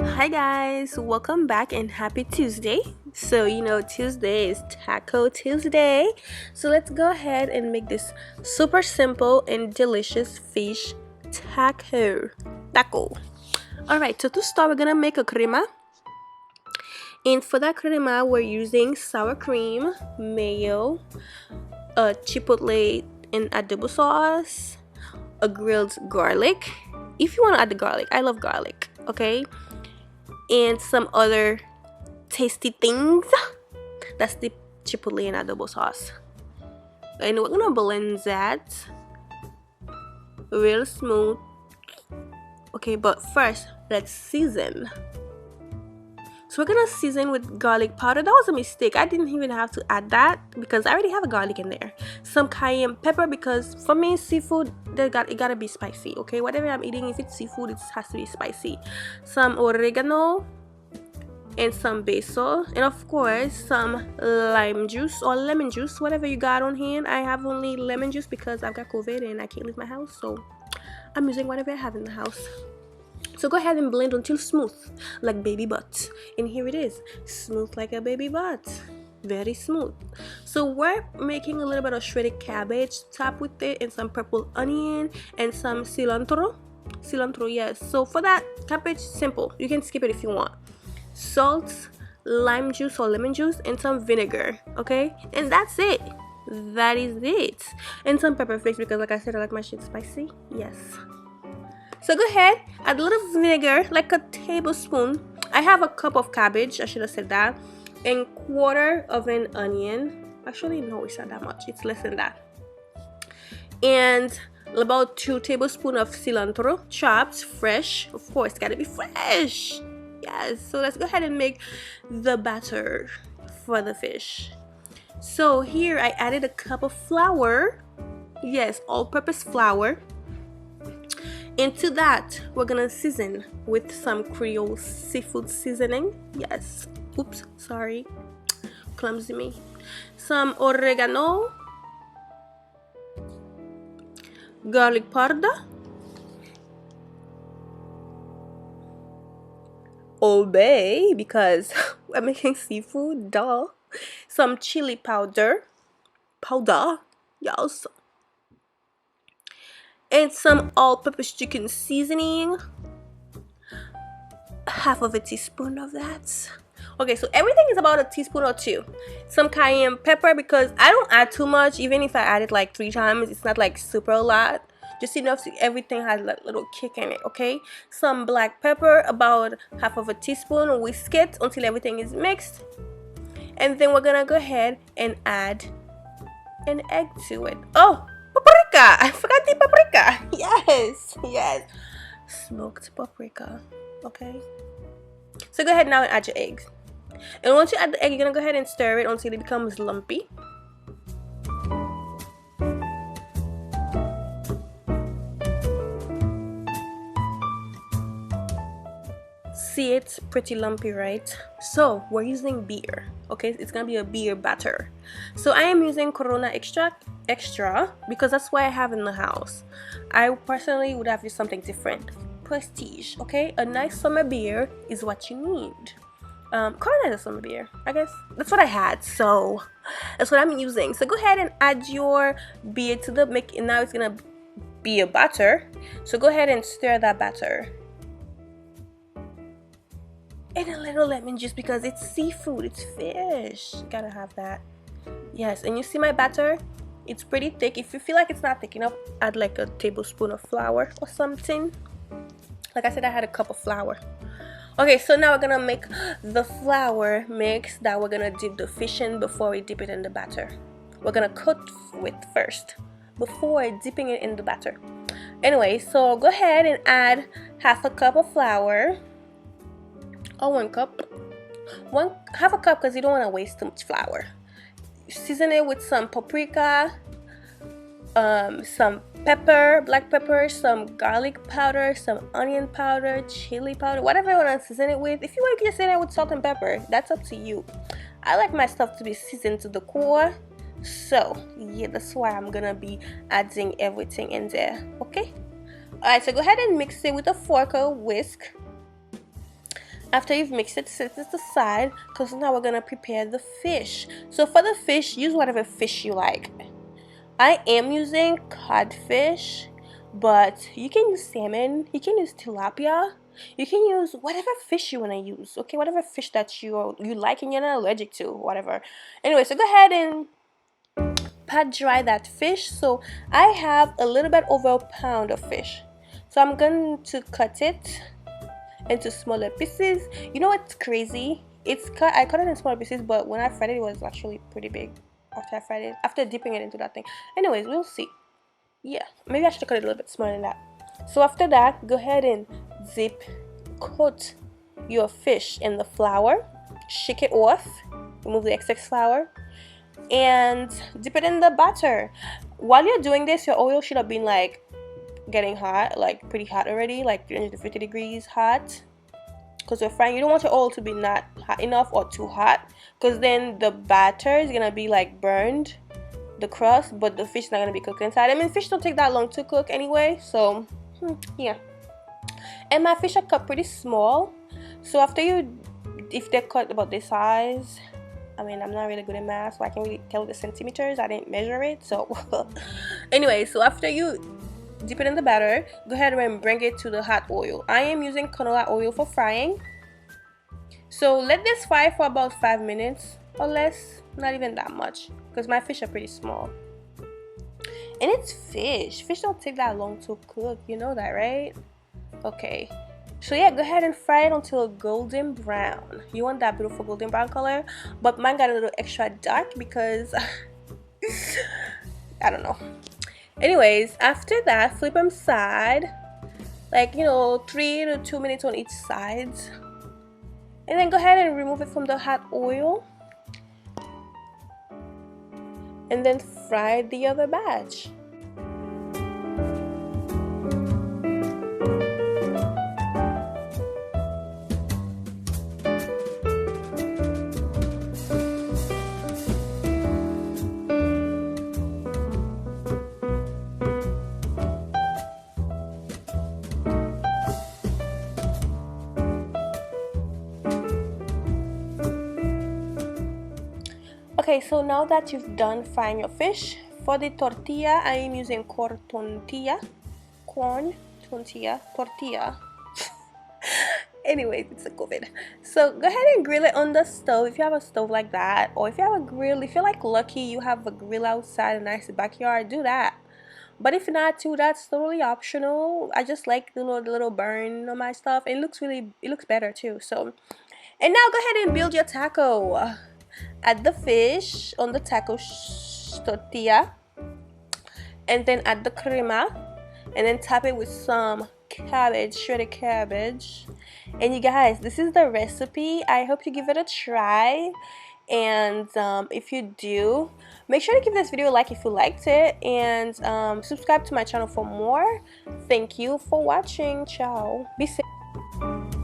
Hi guys, welcome back and happy Tuesday. So Tuesday is Taco Tuesday. So let's go ahead and make this super simple and delicious fish taco. Alright, so to start we're gonna make a crema. And for that crema we're using sour cream, mayo, chipotle and adobo sauce, a grilled garlic. If you want to add the garlic, I love garlic, okay? And some other tasty things. That's the chipotle and adobo sauce. And we're gonna blend that real smooth. Okay, but first let's season. So we're gonna season with garlic powder. That was a mistake. I didn't even have to add that because I already have a garlic in there. Some cayenne pepper, because for me seafood it gotta be spicy. Okay, whatever I'm eating, if it's seafood it has to be spicy. Some oregano and some basil, and of course some lime juice or lemon juice, whatever you got on hand. I have only lemon juice because I've got COVID and I can't leave my house, so I'm using whatever I have in the house. So go ahead and blend until smooth like baby butt. And here it is, smooth like a baby butt, very smooth. So we're making a little bit of shredded cabbage to top with it, and some purple onion and some cilantro, yes. So for that cabbage, simple, you can skip it if you want. Salt, lime juice or lemon juice, and some vinegar, okay? And that's it. That is it. And some pepper flakes because like I said, I like my shit spicy. Yes. So go ahead, add a little vinegar, like a tablespoon. I have a cup of cabbage, I should have said that, and quarter of an onion. Actually, no, it's not that much, it's less than that. And about 2 tablespoons of cilantro, chopped, fresh. Of course, gotta be fresh. Yes, so let's go ahead and make the batter for the fish. So here I added a cup of flour. Yes, all-purpose flour. Into that, we're gonna season with some Creole seafood seasoning. Yes. Oops, sorry. Clumsy me. Some oregano, garlic powder, obey because we're making seafood, duh. Some chili powder, yes. And some all-purpose chicken seasoning, half of a teaspoon of that. Okay, so everything is about a teaspoon or 2. Some cayenne pepper because I don't add too much. Even if I add it like 3 times, it's not like super a lot, just enough so everything has a little kick in it. Okay, some black pepper, about half of a teaspoon. Whisk it until everything is mixed, and then we're gonna go ahead and add an egg to it. Oh, paprika! I forgot the paprika. Yes, smoked paprika. Okay, so go ahead now and add your eggs. And once you add the egg, you're gonna go ahead and stir it until it becomes lumpy. See, it's pretty lumpy, right? So we're using beer. Okay, it's gonna be a beer batter. So I am using Corona extra because that's what I have in the house. I personally would have used something different. Prestige, okay? A nice summer beer is what you need. Corona is a summer beer, I guess. That's what I had, so that's what I'm using. So go ahead and add your beer to the mix, and now it's gonna be a batter. So go ahead and stir that batter. And a little lemon juice because it's seafood, it's fish. Gotta have that. Yes, and you see my batter? It's pretty thick. If you feel like it's not thick enough, add like a tablespoon of flour or something. Like I said, I had a cup of flour. Okay, so now we're gonna make the flour mix that we're gonna dip the fish in before we dip it in the batter. We're gonna coat with first before dipping it in the batter. Anyway, so go ahead and add half a cup of flour. Or 1 cup. Half a cup because you don't want to waste too much flour. Season it with some paprika, some pepper, black pepper, some garlic powder, some onion powder, chili powder, whatever you want to season it with. If you want, you can season it with salt and pepper. That's up to you. I like my stuff to be seasoned to the core, so yeah, that's why I'm gonna be adding everything in there. Okay, Alright, so go ahead and mix it with a fork or whisk. After you've mixed it, set it aside, because now we're gonna prepare the fish. So for the fish, use whatever fish you like. I am using codfish, but you can use salmon, you can use tilapia, you can use whatever fish you want to use, okay? Whatever fish that you like and you're not allergic to, whatever. Anyway, so go ahead and pat dry that fish. So I have a little bit over a pound of fish. So I'm going to cut it into smaller pieces. You know what's crazy? I cut it in smaller pieces, but when I fried it, it was actually pretty big after I fried it, after dipping it into that thing. Anyways, we'll see. Yeah, maybe I should cut it a little bit smaller than that. So after that, go ahead and coat your fish in the flour, shake it off, remove the excess flour, and dip it in the batter. While you're doing this, your oil should have been like getting hot, like pretty hot already, like 350 degrees hot, because you're frying. You don't want your oil to be not hot enough or too hot, because then the batter is gonna be like burned, the crust, but the fish is not gonna be cooked inside. I mean, fish don't take that long to cook anyway, so yeah. And my fish are cut pretty small, so if they're cut about this size, I mean, I'm not really good at math, so I can't really tell the centimeters. I didn't measure it, so anyway, so after you dip it in the batter, go ahead and bring it to the hot oil. I am using canola oil for frying, so let this fry for about 5 minutes or less, not even that much, because my fish are pretty small. And it's fish don't take that long to cook, you know that, right? Okay, so yeah, go ahead and fry it until golden brown. You want that beautiful golden brown color, but mine got a little extra dark because I don't know. Anyways, after that, flip them side, like, you know, 3 to 2 minutes on each side, and then go ahead and remove it from the hot oil, and then fry the other batch. Okay, so now that you've done frying your fish, for the tortilla, I am using corn tortilla. Anyways, it's a COVID. So go ahead and grill it on the stove if you have a stove like that, or if you have a grill, if you're like lucky you have a grill outside, a nice backyard, do that. But if not too, that's totally optional. I just like the little burn on my stuff. It looks better too. So, and now go ahead and build your taco. Add the fish on the taco tortilla, and then add the crema, and then top it with some cabbage, shredded cabbage. And you guys, this is the recipe. I hope you give it a try, and if you do, make sure to give this video a like if you liked it, and subscribe to my channel for more. Thank you for watching. Ciao, be safe.